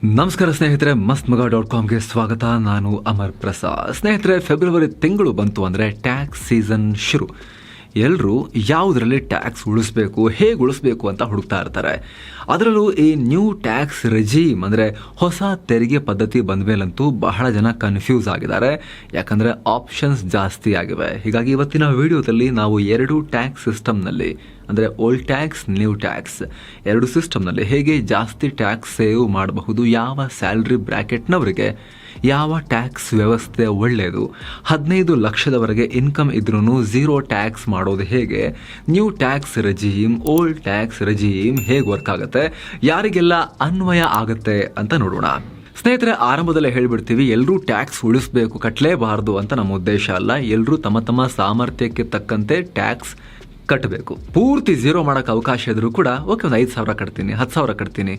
ನಮಸ್ಕಾರ ಸ್ನೇಹಿತರೆ, mastmaga.comಗೆ ಸ್ವಾಗತ. ನಾನು ಅಮರ್ ಪ್ರಸಾದ್. ಸ್ನೇಹಿತರೆ, ಫೆಬ್ರವರಿ ತಿಂಗಳು ಬಂತು ಅಂದರೆ ಟ್ಯಾಕ್ಸ್ ಸೀಸನ್ ಶುರು. ಎಲ್ಲರೂ ಯಾವುದರಲ್ಲಿ ಟ್ಯಾಕ್ಸ್ ಉಳಿಸ್ಬೇಕು, ಹೇಗೆ ಉಳಿಸ್ಬೇಕು ಅಂತ ಹುಡುಕ್ತಾ ಇರ್ತಾರೆ. ಅದರಲ್ಲೂ ಈ ನ್ಯೂ ಟ್ಯಾಕ್ಸ್ ರೆಜೀಮ್ ಅಂದರೆ ಹೊಸ ತೆರಿಗೆ ಪದ್ಧತಿ ಬಂದ ಮೇಲಂತೂ ಬಹಳ ಜನ ಕನ್ಫ್ಯೂಸ್ ಆಗಿದ್ದಾರೆ. ಯಾಕಂದರೆ ಆಪ್ಷನ್ಸ್ ಜಾಸ್ತಿ ಆಗಿವೆ. ಹೀಗಾಗಿ ಇವತ್ತಿನ ವಿಡಿಯೋದಲ್ಲಿ ನಾವು ಎರಡು ಟ್ಯಾಕ್ಸ್ ಸಿಸ್ಟಮ್ನಲ್ಲಿ ಅಂದರೆ ಓಲ್ಡ್ ಟ್ಯಾಕ್ಸ್, ನ್ಯೂ ಟ್ಯಾಕ್ಸ್ ಎರಡು ಸಿಸ್ಟಮ್ನಲ್ಲಿ ಹೇಗೆ ಜಾಸ್ತಿ ಟ್ಯಾಕ್ಸ್ ಸೇವ್ ಮಾಡಬಹುದು, ಯಾವ ಸ್ಯಾಲ್ರಿ ಬ್ರ್ಯಾಕೆಟ್ನವರಿಗೆ ಯಾವ ಟ್ಯಾಕ್ಸ್ ವ್ಯವಸ್ಥೆ ಒಳ್ಳೆಯದು, 15 ಲಕ್ಷದವರೆಗೆ ಇನ್ಕಮ್ ಇದ್ರೂ ಝೀರೋ ಟ್ಯಾಕ್ಸ್ ಮಾಡೋದು ಹೇಗೆ, ನ್ಯೂ ಟ್ಯಾಕ್ಸ್ ರೆಜೀಮ್, ಓಲ್ಡ್ ಟ್ಯಾಕ್ಸ್ ರೆಜೀಮ್ ಹೇಗೆ ವರ್ಕ್ ಆಗುತ್ತೆ, ಯಾರಿಗೆಲ್ಲ ಅನ್ವಯ ಆಗುತ್ತೆ ಅಂತ ನೋಡೋಣ. ಸ್ನೇಹಿತರೆ, ಆರಂಭದಲ್ಲೇ ಹೇಳಿಬಿಡ್ತೀವಿ, ಎಲ್ಲರೂ ಟ್ಯಾಕ್ಸ್ ಉಳಿಸಬೇಕು, ಕಟ್ಟಲೇಬಾರ್ದು ಅಂತ ನಮ್ಮ ಉದ್ದೇಶ ಅಲ್ಲ. ಎಲ್ಲರೂ ತಮ್ಮ ತಮ್ಮ ಸಾಮರ್ಥ್ಯಕ್ಕೆ ತಕ್ಕಂತೆ ಟ್ಯಾಕ್ಸ್ ಕಟ್ಟಬೇಕು. ಪೂರ್ತಿ ಝೀರೋ ಮಾಡೋಕ್ಕೆ ಅವಕಾಶ ಇದ್ರೂ ಕೂಡ ಓಕೆ, ಒಂದು 5,000 ಕಟ್ತೀನಿ, 10,000 ಕಟ್ತೀನಿ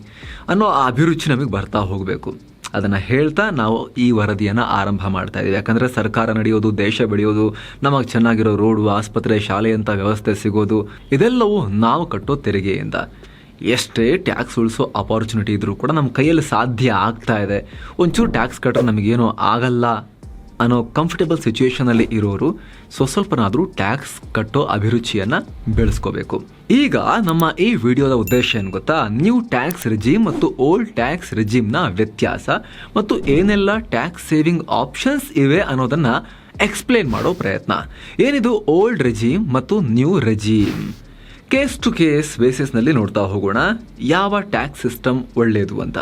ಅನ್ನೋ ಅಭಿರುಚಿ ನಮಗೆ ಬರ್ತಾ ಹೋಗಬೇಕು. ಅದನ್ನು ಹೇಳ್ತಾ ನಾವು ಈ ವರದಿಯನ್ನು ಆರಂಭ ಮಾಡ್ತಾ ಇದ್ದೀವಿ. ಯಾಕಂದರೆ ಸರ್ಕಾರ ನಡೆಯೋದು, ದೇಶ ಬೆಳೆಯೋದು, ನಮಗೆ ಚೆನ್ನಾಗಿರೋ ರೋಡು, ಆಸ್ಪತ್ರೆ, ಶಾಲೆ ಅಂತ ವ್ಯವಸ್ಥೆ ಸಿಗೋದು ಇದೆಲ್ಲವೂ ನಾವು ಕಟ್ಟೋ ತೆರಿಗೆಯಿಂದ. ಎಷ್ಟೇ ಟ್ಯಾಕ್ಸ್ ಉಳಿಸೋ ಅಪಾರ್ಚುನಿಟಿ ಇದ್ರೂ ಕೂಡ ನಮ್ಮ ಕೈಯಲ್ಲಿ ಸಾಧ್ಯ ಆಗ್ತಾ ಇದೆ. ಒಂಚೂರು ಟ್ಯಾಕ್ಸ್ ಕಟ್ಟರೆ ನಮಗೇನೋ ಆಗಲ್ಲ ಅನ್ನೋ ಕಂಫರ್ಟೇಬಲ್ ಸಿಚುವೇಶನಲ್ಲಿ ಇರೋರು ಸ್ವಲ್ಪನಾದರೂ ಟ್ಯಾಕ್ಸ್ ಕಟ್ಟೋ ಅಭಿರುಚಿಯನ್ನು ಬೆಳೆಸ್ಕೋಬೇಕು. ಈಗ ನಮ್ಮ ಈ ವಿಡಿಯೋದ ಉದ್ದೇಶ ಏನು ಗೊತ್ತಾ, ನ್ಯೂ ಟ್ಯಾಕ್ಸ್ ರೆಜೀಮ್ ಮತ್ತು ಓಲ್ಡ್ ಟ್ಯಾಕ್ಸ್ ರೆಜೀಮ್ನ ವ್ಯತ್ಯಾಸ ಮತ್ತು ಏನೆಲ್ಲ ಟ್ಯಾಕ್ಸ್ ಸೇವಿಂಗ್ ಆಪ್ಷನ್ಸ್ ಇವೆ ಅನ್ನೋದನ್ನು ಎಕ್ಸ್ಪ್ಲೇನ್ ಮಾಡೋ ಪ್ರಯತ್ನ. ಏನಿದು ಓಲ್ಡ್ ರೆಜೀಮ್ ಮತ್ತು ನ್ಯೂ ರೆಜೀಮ್? ಕೇಸ್ ಟು ಕೇಸ್ ಬೇಸಿಸ್ನಲ್ಲಿ ನೋಡ್ತಾ ಹೋಗೋಣ ಯಾವ ಟ್ಯಾಕ್ಸ್ ಸಿಸ್ಟಮ್ ಒಳ್ಳೆಯದು ಅಂತ.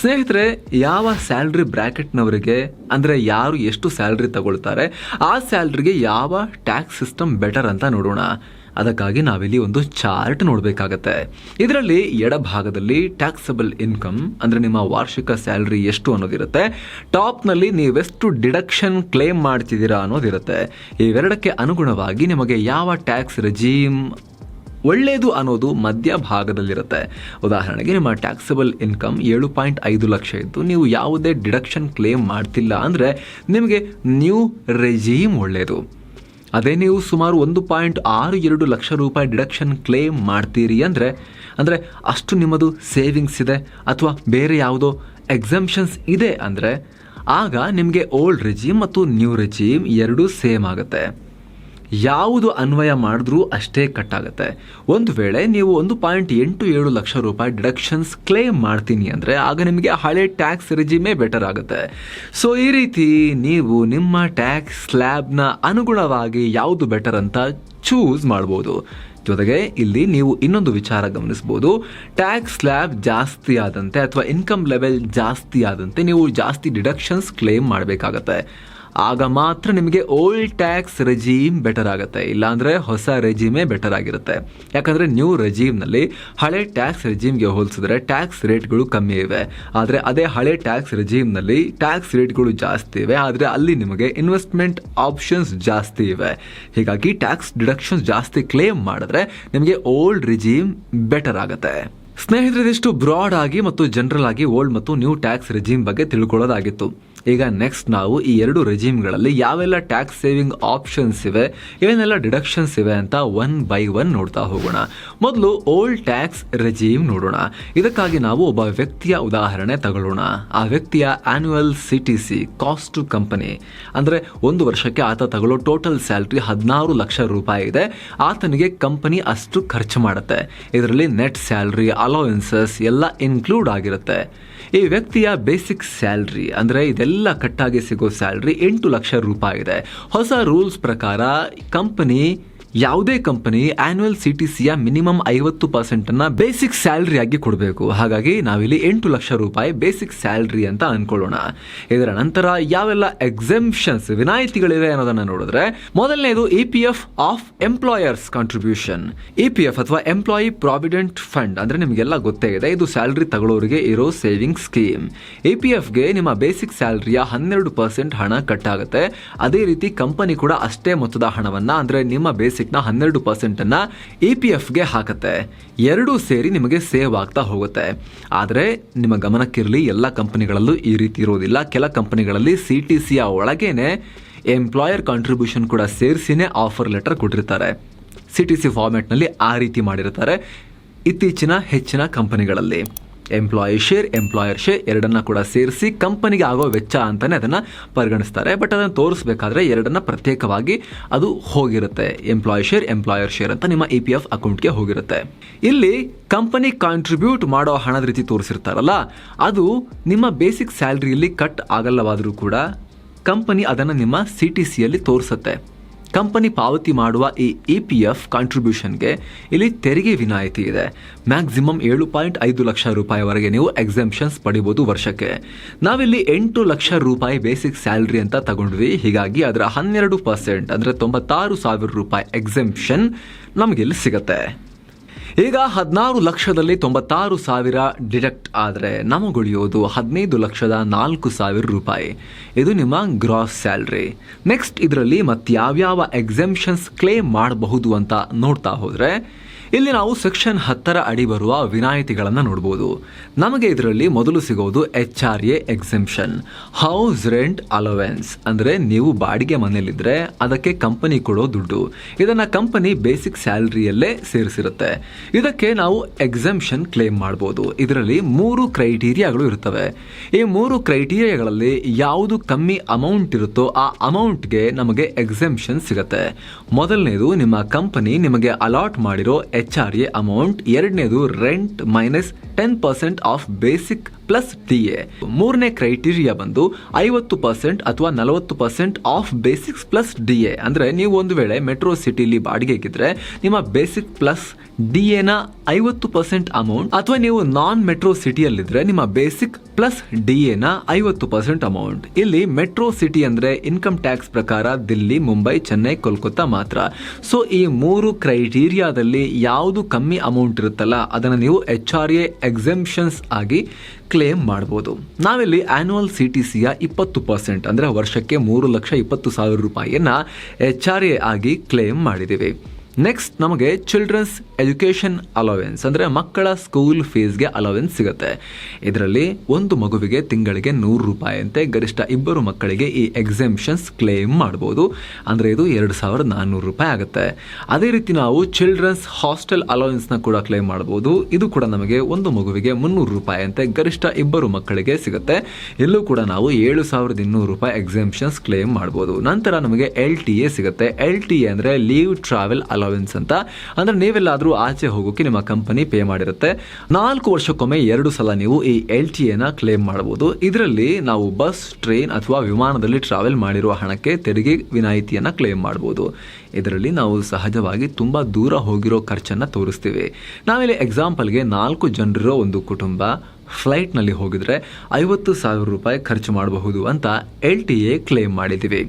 ಸ್ನೇಹಿತರೆ, ಯಾವ ಸ್ಯಾಲ್ರಿ ಬ್ರ್ಯಾಕೆಟ್ನವರಿಗೆ ಅಂದರೆ ಯಾರು ಎಷ್ಟು ಸ್ಯಾಲ್ರಿ ತಗೊಳ್ತಾರೆ ಆ ಸ್ಯಾಲ್ರಿಗೆ ಯಾವ ಟ್ಯಾಕ್ಸ್ ಸಿಸ್ಟಮ್ ಬೆಟರ್ ಅಂತ ನೋಡೋಣ. ಅದಕ್ಕಾಗಿ ನಾವಿಲ್ಲಿ ಒಂದು ಚಾರ್ಟ್ ನೋಡಬೇಕಾಗತ್ತೆ. ಇದರಲ್ಲಿ ಎಡಭಾಗದಲ್ಲಿ ಟ್ಯಾಕ್ಸಬಲ್ ಇನ್ಕಮ್ ಅಂದರೆ ನಿಮ್ಮ ವಾರ್ಷಿಕ ಸ್ಯಾಲ್ರಿ ಎಷ್ಟು ಅನ್ನೋದಿರುತ್ತೆ. ಟಾಪ್ನಲ್ಲಿ ನೀವೆಷ್ಟು ಡಿಡಕ್ಷನ್ ಕ್ಲೇಮ್ ಮಾಡ್ತಿದ್ದೀರಾ ಅನ್ನೋದಿರುತ್ತೆ. ಇವೆರಡಕ್ಕೆ ಅನುಗುಣವಾಗಿ ನಿಮಗೆ ಯಾವ ಟ್ಯಾಕ್ಸ್ ರೆಜೀಮ್ ಒಳ್ಳೆಯದು ಅನ್ನೋದು ಮಧ್ಯಭಾಗದಲ್ಲಿರುತ್ತೆ. ಉದಾಹರಣೆಗೆ ನಿಮ್ಮ ಟ್ಯಾಕ್ಸಬಲ್ ಇನ್ಕಮ್ 7.5 ಲಕ್ಷ ಇದ್ದು ನೀವು ಯಾವುದೇ ಡಿಡಕ್ಷನ್ ಕ್ಲೇಮ್ ಮಾಡ್ತಿಲ್ಲ ಅಂದರೆ ನಿಮಗೆ ನ್ಯೂ ರೆಜೀಮ್ ಒಳ್ಳೆಯದು. ಅದೇ ನೀವು ಸುಮಾರು 1.62 ಲಕ್ಷ ರೂಪಾಯಿ ಡಿಡಕ್ಷನ್ ಕ್ಲೇಮ್ ಮಾಡ್ತೀರಿ ಅಂದರೆ ಅಷ್ಟು ನಿಮ್ಮದು ಸೇವಿಂಗ್ಸ್ ಇದೆ ಅಥವಾ ಬೇರೆ ಯಾವುದೋ ಎಕ್ಸಂಪ್ಷನ್ಸ್ ಇದೆ ಅಂದರೆ ಆಗ ನಿಮಗೆ ಓಲ್ಡ್ ರೆಜೀಮ್ ಮತ್ತು ನ್ಯೂ ರೆಜೀಮ್ ಎರಡೂ ಸೇಮ್ ಆಗುತ್ತೆ. ಯಾವುದು ಅನ್ವಯ ಮಾಡಿದ್ರೂ ಅಷ್ಟೇ ಕಟ್ಟಾಗುತ್ತೆ. ಒಂದು ವೇಳೆ ನೀವು 1.87 ಲಕ್ಷ ರೂಪಾಯಿ ಡಿಡಕ್ಷನ್ಸ್ ಕ್ಲೇಮ್ ಮಾಡ್ತೀನಿ ಅಂದರೆ ಆಗ ನಿಮಗೆ ಹಳೆ ಟ್ಯಾಕ್ಸ್ ರೆಜಿಮೇ ಬೆಟರ್ ಆಗುತ್ತೆ. ಸೊ ಈ ರೀತಿ ನೀವು ನಿಮ್ಮ ಟ್ಯಾಕ್ಸ್ ಸ್ಲ್ಯಾಬ್ನ ಅನುಗುಣವಾಗಿ ಯಾವುದು ಬೆಟರ್ ಅಂತ ಚೂಸ್ ಮಾಡ್ಬೋದು. ಜೊತೆಗೆ ಇಲ್ಲಿ ನೀವು ಇನ್ನೊಂದು ವಿಚಾರ ಗಮನಿಸ್ಬೋದು, ಟ್ಯಾಕ್ಸ್ ಸ್ಲ್ಯಾಬ್ ಜಾಸ್ತಿ ಆದಂತೆ ಅಥವಾ ಇನ್ಕಮ್ ಲೆವೆಲ್ ಜಾಸ್ತಿ ಆದಂತೆ ನೀವು ಜಾಸ್ತಿ ಡಿಡಕ್ಷನ್ಸ್ ಕ್ಲೇಮ್ ಮಾಡಬೇಕಾಗತ್ತೆ. ಆಗ ಮಾತ್ರ ನಿಮಗೆ ಓಲ್ಡ್ ಟ್ಯಾಕ್ಸ್ ರೆಜೀಮ್ ಬೆಟರ್ ಆಗುತ್ತೆ, ಇಲ್ಲಾಂದರೆ ಹೊಸ ರೆಜೀಮೇ ಬೆಟರ್ ಆಗಿರುತ್ತೆ. ಯಾಕಂದರೆ ನ್ಯೂ ರೆಜೀಮ್ನಲ್ಲಿ ಹಳೆ ಟ್ಯಾಕ್ಸ್ ರೆಜೀಮ್ಗೆ ಹೋಲಿಸಿದ್ರೆ ಟ್ಯಾಕ್ಸ್ ರೇಟ್ಗಳು ಕಮ್ಮಿ ಇವೆ. ಆದರೆ ಅದೇ ಹಳೆ ಟ್ಯಾಕ್ಸ್ ರೆಜೀಮ್ನಲ್ಲಿ ಟ್ಯಾಕ್ಸ್ ರೇಟ್ಗಳು ಜಾಸ್ತಿ ಇವೆ, ಆದರೆ ಅಲ್ಲಿ ನಿಮಗೆ ಇನ್ವೆಸ್ಟ್ಮೆಂಟ್ ಆಪ್ಷನ್ಸ್ ಜಾಸ್ತಿ ಇವೆ. ಹೀಗಾಗಿ ಟ್ಯಾಕ್ಸ್ ಡಿಡಕ್ಷನ್ಸ್ ಜಾಸ್ತಿ ಕ್ಲೇಮ್ ಮಾಡಿದ್ರೆ ನಿಮಗೆ ಓಲ್ಡ್ ರೆಜೀಮ್ ಬೆಟರ್ ಆಗುತ್ತೆ. ಸ್ನೇಹಿತರೆ, ಇದಿಷ್ಟು ಬ್ರಾಡ್ ಆಗಿ ಮತ್ತು ಜನರಲ್ ಆಗಿ ಓಲ್ಡ್ ಮತ್ತು ನ್ಯೂ ಟ್ಯಾಕ್ಸ್ ರೆಜೀಮ್ ಬಗ್ಗೆ ತಿಳ್ಕೊಳ್ಳೋದಾಗಿತ್ತು. ಈಗ ನೆಕ್ಸ್ಟ್ ನಾವು ಈ ಎರಡು ರೆಜೀಮ್ಗಳಲ್ಲಿ ಯಾವೆಲ್ಲ ಟ್ಯಾಕ್ಸ್ ಸೇವಿಂಗ್ ಆಪ್ಷನ್ಸ್ ಇವೆ, ಏನೆಲ್ಲ ಡಿಡಕ್ಷನ್ಸ್ ಇವೆ ಅಂತ ಒನ್ ಬೈ ಒನ್ ನೋಡ್ತಾ ಹೋಗೋಣ. ಮೊದಲು ಓಲ್ಡ್ ಟ್ಯಾಕ್ಸ್ ರೆಜೀಮ್ ನೋಡೋಣ. ಇದಕ್ಕಾಗಿ ನಾವು ಒಬ್ಬ ವ್ಯಕ್ತಿಯ ಉದಾಹರಣೆ ತಗೊಳ್ಳೋಣ. ಆ ವ್ಯಕ್ತಿಯ annual CTC cost to company ಅಂದರೆ ಒಂದು ವರ್ಷಕ್ಕೆ ಆತ ತಗೊಳ್ಳೋ ಟೋಟಲ್ ಸ್ಯಾಲ್ರಿ 16 ಲಕ್ಷ ರೂಪಾಯಿ ಇದೆ. ಆತನಿಗೆ ಕಂಪನಿ ಅಷ್ಟು ಖರ್ಚು ಮಾಡುತ್ತೆ. ಇದರಲ್ಲಿ ನೆಟ್ ಸ್ಯಾಲ್ರಿ, ಅಲೋವೆನ್ಸಸ್ ಎಲ್ಲ ಇನ್ಕ್ಲೂಡ್ ಆಗಿರುತ್ತೆ. ಈ ವ್ಯಕ್ತಿಯ ಬೇಸಿಕ್ ಸ್ಯಾಲ್ರಿ ಅಂದರೆ ಇದೆಲ್ಲ ಕಟ್ಟಾಗಿ ಸಿಗೋ ಸ್ಯಾಲ್ರಿ 8 ಲಕ್ಷ ರೂಪಾಯಿ ಇದೆ. ಹೊಸ ರೂಲ್ಸ್ ಪ್ರಕಾರ ಯಾವುದೇ ಕಂಪನಿ ಆನ್ಯುವಲ್ CTCಯ ಮಿನಿಮಮ್ 50% ಬೇಸಿಕ್ ಸ್ಯಾಲ್ರಿ ಆಗಿ ಕೊಡಬೇಕು. ಹಾಗಾಗಿ ನಾವಿಲ್ಲಿ 8 ಲಕ್ಷ ರೂಪಾಯಿ ಬೇಸಿಕ್ ಸ್ಯಾಲ್ರಿ ಅಂತ ಅನ್ಕೊಳ್ಳೋಣ. ಇದರ ನಂತರ ಯಾವೆಲ್ಲ ಎಕ್ಸೆಂಪ್ಷನ್ಸ್, ವಿನಾಯಿತಿಗಳಿವೆ ಅನ್ನೋದನ್ನ ನೋಡಿದ್ರೆ ಮೊದಲನೇದು EPF of employers contribution. EPF ಅಥವಾ ಎಂಪ್ಲಾಯಿ ಪ್ರಾವಿಡೆಂಟ್ ಫಂಡ್ ಅಂದ್ರೆ ನಿಮಗೆಲ್ಲ ಗೊತ್ತೇ ಇದೆ, ಇದು ಸ್ಯಾಲ್ರಿ ತಗೊಳ್ಳೋರಿಗೆ ಇರೋ ಸೇವಿಂಗ್ ಸ್ಕೀಮ್. EPFಗೆ ನಿಮ್ಮ ಬೇಸಿಕ್ ಸ್ಯಾಲ್ರಿಯ 12% ಹಣ ಕಟ್ಟಾಗುತ್ತೆ. ಅದೇ ರೀತಿ ಕಂಪನಿ ಕೂಡ ಅಷ್ಟೇ ಮೊತ್ತದ ಹಣವನ್ನ ಅಂದ್ರೆ ನಿಮ್ಮ ಬೇಸಿಕ್ 12% EPFಗೆ ಹಾಕತ್ತೆ. ಎರಡೂ ಸೇರಿ ನಿಮಗೆ ಸೇವ್ ಆಗ್ತಾ ಹೋಗುತ್ತೆ. ಆದರೆ ನಿಮ್ಮ ಗಮನಕ್ಕಿರಲಿ, ಎಲ್ಲ ಕಂಪನಿಗಳಲ್ಲೂ ಈ ರೀತಿ ಇರೋದಿಲ್ಲ. ಕೆಲ ಕಂಪನಿಗಳಲ್ಲಿ CTCಯ ಒಳಗೇನೆ ಎಂಪ್ಲಾಯರ್ ಕಾಂಟ್ರಿಬ್ಯೂಷನ್ ಕೂಡ ಸೇರಿಸಿನೇ ಆಫರ್ ಲೆಟರ್ ಕೊಟ್ಟಿರ್ತಾರೆ. CTC ಫಾರ್ಮ್ಯಾಟ್ನಲ್ಲಿ ಆ ರೀತಿ ಮಾಡಿರ್ತಾರೆ ಇತ್ತೀಚಿನ ಹೆಚ್ಚಿನ ಕಂಪನಿಗಳಲ್ಲಿ. ಎಂಪ್ಲಾಯಿ ಶೇರ್, ಎಂಪ್ಲಾಯರ್ ಶೇರ್ ಎರಡನ್ನ ಕೂಡ ಸೇರಿಸಿ ಕಂಪನಿಗೆ ಆಗೋ ವೆಚ್ಚ ಅಂತಾನೆ ಅದನ್ನ ಪರಿಗಣಿಸ್ತಾರೆ. ಬಟ್ ಅದನ್ನು ತೋರಿಸಬೇಕಾದ್ರೆ ಎರಡನ್ನ ಪ್ರತ್ಯೇಕವಾಗಿ ಅದು ಹೋಗಿರುತ್ತೆ. ಎಂಪ್ಲಾಯಿ ಶೇರ್, ಎಂಪ್ಲಾಯರ್ ಶೇರ್ ಅಂತ ನಿಮ್ಮ EPF ಅಕೌಂಟ್ಗೆ ಹೋಗಿರುತ್ತೆ. ಇಲ್ಲಿ ಕಂಪನಿ ಕಾಂಟ್ರಿಬ್ಯೂಟ್ ಮಾಡೋ ಹಣದ ರೀತಿ ತೋರಿಸಿರ್ತಾರಲ್ಲ, ಅದು ನಿಮ್ಮ ಬೇಸಿಕ್ ಸ್ಯಾಲ್ರಿಯಲ್ಲಿ ಕಟ್ ಆಗಲ್ಲವಾದರೂ ಕೂಡ ಕಂಪನಿ ಅದನ್ನು ನಿಮ್ಮ CTCಯಲ್ಲಿ ತೋರಿಸುತ್ತೆ. ಕಂಪನಿ ಪಾವತಿ ಮಾಡುವ ಈ EPF ಕಾಂಟ್ರಿಬ್ಯೂಷನ್ಗೆ ಇಲ್ಲಿ ತೆರಿಗೆ ವಿನಾಯಿತಿ ಇದೆ. ಮ್ಯಾಕ್ಸಿಮಮ್ 7.5 ಲಕ್ಷ ರೂಪಾಯಿವರೆಗೆ ನೀವು ಎಕ್ಸೆಂಪ್ಷನ್ಸ್ ಪಡಿಬೋದು ವರ್ಷಕ್ಕೆ. ನಾವಿಲ್ಲಿ 8 ಲಕ್ಷ ರೂಪಾಯಿ ಬೇಸಿಕ್ ಸ್ಯಾಲ್ರಿ ಅಂತ ತಗೊಂಡ್ವಿ. ಹೀಗಾಗಿ ಅದರ 12% ಅಂದರೆ 96,000 ರೂಪಾಯಿ ಎಕ್ಸೆಂಪ್ಷನ್ ನಮಗೆ ಇಲ್ಲಿ ಸಿಗುತ್ತೆ. ಈಗ 16 ಲಕ್ಷದಲ್ಲಿ 96,000 ಡಿಡಕ್ಟ್ ಆದರೆ ನಮಗುಳಿಯೋದು 15,04,000 ರೂಪಾಯಿ. ಇದು ನಿಮ್ಮ ಗ್ರಾಸ್ ಸ್ಯಾಲ್ರಿ. ನೆಕ್ಸ್ಟ್ ಇದರಲ್ಲಿ ಮತ್ತಾವ್ಯಾವ ಎಕ್ಸೆಂಪ್ಷನ್ಸ್ ಕ್ಲೇಮ್ ಮಾಡಬಹುದು ಅಂತ ನೋಡ್ತಾ ಹೋದರೆ ಇಲ್ಲಿ ನಾವು ಸೆಕ್ಷನ್ 10 ಅಡಿ ಬರುವ ವಿನಾಯಿತಿಗಳನ್ನು ನೋಡ್ಬೋದು. ನಮಗೆ ಇದರಲ್ಲಿ ಮೊದಲು ಸಿಗೋದು HRA exemption, house rent allowance. ಅಂದರೆ ನೀವು ಬಾಡಿಗೆ ಮನೆಯಲ್ಲಿದ್ದರೆ ಅದಕ್ಕೆ ಕಂಪನಿ ಕೊಡೋ ದುಡ್ಡು, ಇದನ್ನು ಕಂಪನಿ ಬೇಸಿಕ್ ಸ್ಯಾಲ್ರಿಯಲ್ಲೇ ಸೇರಿಸಿರುತ್ತೆ. ಇದಕ್ಕೆ ನಾವು ಎಕ್ಸೆಂಪ್ಷನ್ ಕ್ಲೇಮ್ ಮಾಡ್ಬೋದು. ಇದರಲ್ಲಿ 3 ಕ್ರೈಟೀರಿಯಾಗಳು ಇರ್ತವೆ. ಈ 3 ಕ್ರೈಟೀರಿಯಾಗಳಲ್ಲಿ ಯಾವುದು ಕಮ್ಮಿ ಅಮೌಂಟ್ ಇರುತ್ತೋ ಆ ಅಮೌಂಟ್ಗೆ ನಮಗೆ ಎಕ್ಸೆಂಪ್ಷನ್ ಸಿಗುತ್ತೆ. ಮೊದಲನೇದು ನಿಮ್ಮ ಕಂಪನಿ ನಿಮಗೆ ಅಲಾಟ್ ಮಾಡಿರೋ HRA ಅಮೌಂಟ್, ಎರಡನೇದು rent minus 10% of basic plus DA. ಮೂರನೇ ಕ್ರೈಟೀರಿಯಾ ಬಂದು 50% ಅಥವಾ 40% ಆಫ್ ಬೇಸಿಕ್ಸ್ ಪ್ಲಸ್ DA. ಅಂದರೆ ನೀವು ಒಂದು ವೇಳೆ ಮೆಟ್ರೋ ಸಿಟಿಲಿ ಬಾಡಿಗೆಗಿದ್ರೆ ನಿಮ್ಮ ಬೇಸಿಕ್ ಪ್ಲಸ್ DAನ 50% ಅಮೌಂಟ್, ಅಥವಾ ನೀವು ನಾನ್ ಮೆಟ್ರೋ ಸಿಟಿಯಲ್ಲಿದ್ರೆ ನಿಮ್ಮ ಬೇಸಿಕ್ ಪ್ಲಸ್ DAನ 50% ಅಮೌಂಟ್. ಇಲ್ಲಿ ಮೆಟ್ರೋ ಸಿಟಿ ಅಂದರೆ ಇನ್ಕಮ್ ಟ್ಯಾಕ್ಸ್ ಪ್ರಕಾರ ದಿಲ್ಲಿ, ಮುಂಬೈ, ಚೆನ್ನೈ, ಕೋಲ್ಕತ್ತಾ ಮಾತ್ರ. ಸೊ ಈ 3 ಕ್ರೈಟೀರಿಯಾದಲ್ಲಿ ಯಾವುದು ಕಮ್ಮಿ ಅಮೌಂಟ್ ಇರುತ್ತಲ್ಲ ಅದನ್ನು ನೀವು HRA ಎಕ್ಸೆಂಪ್ಷನ್ಸ್ ಆಗಿ ಕ್ಲೇಮ್ ಮಾಡ್ಬೋದು. ನಾವಿಲ್ಲಿ ಆನ್ಯುವಲ್ CTCಯ 20% ಅಂದರೆ ವರ್ಷಕ್ಕೆ 3,20,000 ರೂಪಾಯಿಯನ್ನು HRA ಆಗಿ ಕ್ಲೇಮ್ ಮಾಡಿದ್ದೀವಿ. ನೆಕ್ಸ್ಟ್ ನಮಗೆ ಚಿಲ್ಡ್ರನ್ಸ್ ಎಜುಕೇಷನ್ ಅಲೋವೆನ್ಸ್ ಅಂದರೆ ಮಕ್ಕಳ ಸ್ಕೂಲ್ ಫೀಸ್ಗೆ ಅಲೋವೆನ್ಸ್ ಸಿಗುತ್ತೆ. ಇದರಲ್ಲಿ ಒಂದು ಮಗುವಿಗೆ ತಿಂಗಳಿಗೆ 100 ರೂಪಾಯಿ ಅಂತೆ, ಗರಿಷ್ಠ 2 ಮಕ್ಕಳಿಗೆ ಈ ಎಕ್ಸೆಂಪ್ಷನ್ಸ್ ಕ್ಲೇಮ್ ಮಾಡ್ಬೋದು. ಅಂದರೆ ಇದು 2,400 ರೂಪಾಯಿ ಆಗುತ್ತೆ. ಅದೇ ರೀತಿ ನಾವು ಚಿಲ್ಡ್ರನ್ಸ್ ಹಾಸ್ಟೆಲ್ ಅಲೋವೆನ್ಸ್ನ ಕೂಡ ಕ್ಲೇಮ್ ಮಾಡ್ಬೋದು. ಇದು ಕೂಡ ನಮಗೆ ಒಂದು ಮಗುವಿಗೆ 300 ರೂಪಾಯಿ ಅಂತೆ, ಗರಿಷ್ಠ 2 ಮಕ್ಕಳಿಗೆ ಸಿಗುತ್ತೆ. ಇಲ್ಲೂ ಕೂಡ ನಾವು 7,200 ರೂಪಾಯಿ ಎಕ್ಸೆಂಪ್ಷನ್ಸ್ ಕ್ಲೇಮ್ ಮಾಡ್ಬೋದು. ನಂತರ ನಮಗೆ LTA ಸಿಗುತ್ತೆ. LTA ಅಂದರೆ ಲೀವ್ ಟ್ರಾವೆಲ್ ಅಲೋವೆನ್ಸ್ ಅಂತ. ಅಂದ್ರೆ ನೀವೆಲ್ಲಾದ್ರೂ ಆಚೆ ಹೋಗೋಕೆ ನಿಮ್ಮ ಕಂಪನಿ ಪೇ ಮಾಡಿರುತ್ತೆ. 4 ವರ್ಷಕ್ಕೊಮ್ಮೆ 2 ಸಲ ನೀವು ಈ LTAನ ಕ್ಲೇಮ್ ಮಾಡಬಹುದು. ಇದರಲ್ಲಿ ನಾವು ಬಸ್, ಟ್ರೈನ್ ಅಥವಾ ವಿಮಾನದಲ್ಲಿ ಟ್ರಾವೆಲ್ ಮಾಡಿರುವ ಹಣಕ್ಕೆ ತೆರಿಗೆ ವಿನಾಯಿತಿಯನ್ನ ಕ್ಲೇಮ್ ಮಾಡಬಹುದು. ಇದರಲ್ಲಿ ನಾವು ಸಹಜವಾಗಿ ತುಂಬಾ ದೂರ ಹೋಗಿರೋ ಖರ್ಚನ್ನ ತೋರಿಸ್ತೀವಿ. ನಾವಿಲ್ಲಿ ಎಕ್ಸಾಂಪಲ್ಗೆ 4 ಜನರಿರೋ ಒಂದು ಕುಟುಂಬ ಫ್ಲೈಟ್ನಲ್ಲಿ ಹೋಗಿದ್ರೆ 50,000 ರೂಪಾಯಿ ಖರ್ಚು ಮಾಡಬಹುದು ಅಂತ LTA ಕ್ಲೇಮ್ ಮಾಡಿದ್ದೀವಿ.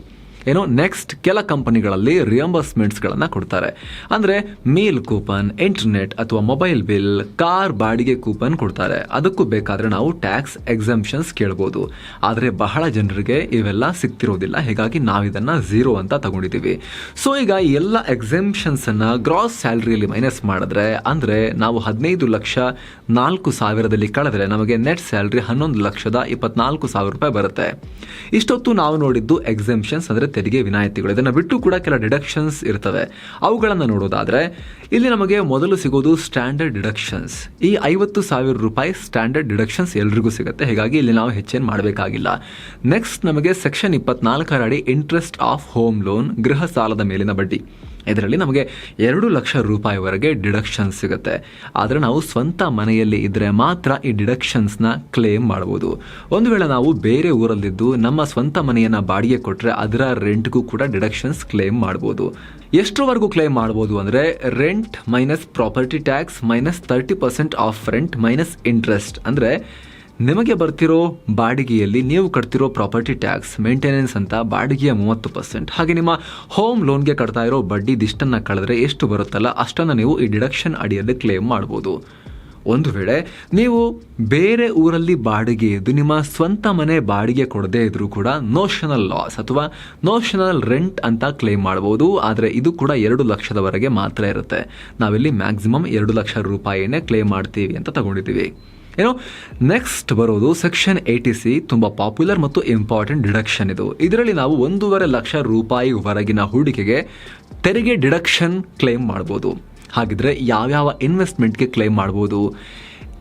ಏನೋ ನೆಕ್ಸ್ಟ್ ಕೆಲ ಕಂಪನಿಗಳಲ್ಲಿ ರಿಯಂಬರ್ಸ್ಮೆಂಟ್ಸ್ಗಳನ್ನು ಕೊಡ್ತಾರೆ. ಅಂದರೆ ಮೀಲ್ ಕೂಪನ್, ಇಂಟರ್ನೆಟ್ ಅಥವಾ ಮೊಬೈಲ್ ಬಿಲ್, ಕಾರ್ ಬಾಡಿಗೆ ಕೂಪನ್ ಕೊಡ್ತಾರೆ. ಅದಕ್ಕೂ ಬೇಕಾದರೆ ನಾವು ಟ್ಯಾಕ್ಸ್ ಎಕ್ಸೆಂಪ್ಷನ್ಸ್ ಕೇಳ್ಬೋದು. ಆದರೆ ಬಹಳ ಜನರಿಗೆ ಇವೆಲ್ಲ ಸಿಗ್ತಿರೋದಿಲ್ಲ. ಹೀಗಾಗಿ ನಾವಿದನ್ನು 0 ಅಂತ ತಗೊಂಡಿದ್ದೀವಿ. ಸೊ ಈಗ ಎಲ್ಲ ಎಕ್ಸೆಂಪ್ಷನ್ಸನ್ನು ಗ್ರಾಸ್ ಸ್ಯಾಲ್ರಿಯಲ್ಲಿ ಮೈನಸ್ ಮಾಡಿದ್ರೆ, ಅಂದರೆ ನಾವು 15,04,000 ಕಳೆದ್ರೆ ನಮಗೆ ನೆಟ್ ಸ್ಯಾಲ್ರಿ 11,24,000 ರೂಪಾಯಿ ಬರುತ್ತೆ. ಇಷ್ಟೊತ್ತು ನಾವು ನೋಡಿದ್ದು ಎಕ್ಸೆಂಪ್ಷನ್ಸ್ ಅಂದರೆ ತೆರಿಗೆ ವಿನಾಯಿತಿಗಳು. ಇದನ್ನು ಬಿಟ್ಟು ಕೂಡ ಕೆಲ ಡಿಡಕ್ಷನ್ಸ್ ಇರ್ತವೆ. ಅವುಗಳನ್ನು ನೋಡೋದಾದ್ರೆ ಇಲ್ಲಿ ನಮಗೆ ಮೊದಲು ಸಿಗೋದು ಸ್ಟ್ಯಾಂಡರ್ಡ್ ಡಿಡಕ್ಷನ್ಸ್. ಈ 50,000 ರೂಪಾಯಿ ಸ್ಟ್ಯಾಂಡರ್ಡ್ ಡಿಡಕ್ಷನ್ಸ್ ಎಲ್ರಿಗೂ ಸಿಗುತ್ತೆ. ಹೀಗಾಗಿ ಇಲ್ಲಿ ನಾವು ಹೆಚ್ಚೇನು ಮಾಡಬೇಕಾಗಿಲ್ಲ. ನೆಕ್ಸ್ಟ್ ನಮಗೆ ಸೆಕ್ಷನ್ 24 ಅಡಿ ಇಂಟ್ರೆಸ್ಟ್ ಆಫ್ ಹೋಮ್ ಲೋನ್, ಗೃಹ ಸಾಲದ ಮೇಲಿನ ಬಡ್ಡಿ. ಇದರಲ್ಲಿ ನಮಗೆ 2 ಲಕ್ಷ ರೂಪಾಯಿವರೆಗೆ ಡಿಡಕ್ಷನ್ಸ್ ಸಿಗುತ್ತೆ. ಆದರೆ ನಾವು ಸ್ವಂತ ಮನೆಯಲ್ಲಿ ಇದ್ದರೆ ಮಾತ್ರ ಈ ಡಿಡಕ್ಷನ್ಸ್ನ ಕ್ಲೇಮ್ ಮಾಡ್ಬೋದು. ಒಂದು ವೇಳೆ ನಾವು ಬೇರೆ ಊರಲ್ಲಿದ್ದು ನಮ್ಮ ಸ್ವಂತ ಮನೆಯನ್ನು ಬಾಡಿಗೆ ಕೊಟ್ಟರೆ ಅದರ ರೆಂಟ್ಗೂ ಕೂಡ ಡಿಡಕ್ಷನ್ಸ್ ಕ್ಲೇಮ್ ಮಾಡ್ಬೋದು. ಎಷ್ಟರವರೆಗೂ ಕ್ಲೇಮ್ ಮಾಡ್ಬೋದು ಅಂದರೆ rent minus property tax minus 30% of rent minus interest. ಅಂದರೆ ನಿಮಗೆ ಬರ್ತಿರೋ ಬಾಡಿಗೆಯಲ್ಲಿ ನೀವು ಕಟ್ತಿರೋ ಪ್ರಾಪರ್ಟಿ ಟ್ಯಾಕ್ಸ್, ಮೇಂಟೆನೆನ್ಸ್ ಅಂತ ಬಾಡಿಗೆಯ 30%, ಹಾಗೆ ನಿಮ್ಮ ಹೋಮ್ ಲೋನ್ಗೆ ಕಟ್ತಾ ಇರೋ ಬಡ್ಡಿ ದಿಷ್ಟನ್ನು ಕಳೆದ್ರೆ ಎಷ್ಟು ಬರುತ್ತಲ್ಲ ಅಷ್ಟನ್ನು ನೀವು ಈ ಡಿಡಕ್ಷನ್ ಅಡಿಯಲ್ಲಿ ಕ್ಲೇಮ್ ಮಾಡ್ಬೋದು. ಒಂದು ವೇಳೆ ನೀವು ಬೇರೆ ಊರಲ್ಲಿ ಬಾಡಿಗೆ ಇದ್ದು ನಿಮ್ಮ ಸ್ವಂತ ಮನೆ ಬಾಡಿಗೆ ಕೊಡದೇ ಇದ್ರೂ ಕೂಡ ನೋಷನಲ್ ಲಾಸ್ ಅಥವಾ ನೋಷನಲ್ ರೆಂಟ್ ಅಂತ ಕ್ಲೇಮ್ ಮಾಡ್ಬೋದು. ಆದರೆ ಇದು ಕೂಡ 2 ಲಕ್ಷದವರೆಗೆ ಮಾತ್ರ ಇರುತ್ತೆ. ನಾವಿಲ್ಲಿ ಮ್ಯಾಕ್ಸಿಮಮ್ 2 ಲಕ್ಷ ರೂಪಾಯಿನೇ ಕ್ಲೇಮ್ ಮಾಡ್ತೀವಿ ಅಂತ ತಗೊಂಡಿದ್ದೀವಿ. ಏನೋ ನೆಕ್ಸ್ಟ್ ಬರೋದು ಸೆಕ್ಷನ್ 80C, ತುಂಬ ಪಾಪ್ಯುಲರ್ ಮತ್ತು ಇಂಪಾರ್ಟೆಂಟ್ ಡಿಡಕ್ಷನ್ ಇದು. ಇದರಲ್ಲಿ ನಾವು 1.5 ಲಕ್ಷ ರೂಪಾಯಿವರೆಗಿನ ಹೂಡಿಕೆಗೆ ತೆರಿಗೆ ಡಿಡಕ್ಷನ್ ಕ್ಲೇಮ್ ಮಾಡ್ಬೋದು. ಹಾಗಿದ್ರೆ ಯಾವ್ಯಾವ ಇನ್ವೆಸ್ಟ್ಮೆಂಟ್ಗೆ ಕ್ಲೇಮ್ ಮಾಡ್ಬೋದು?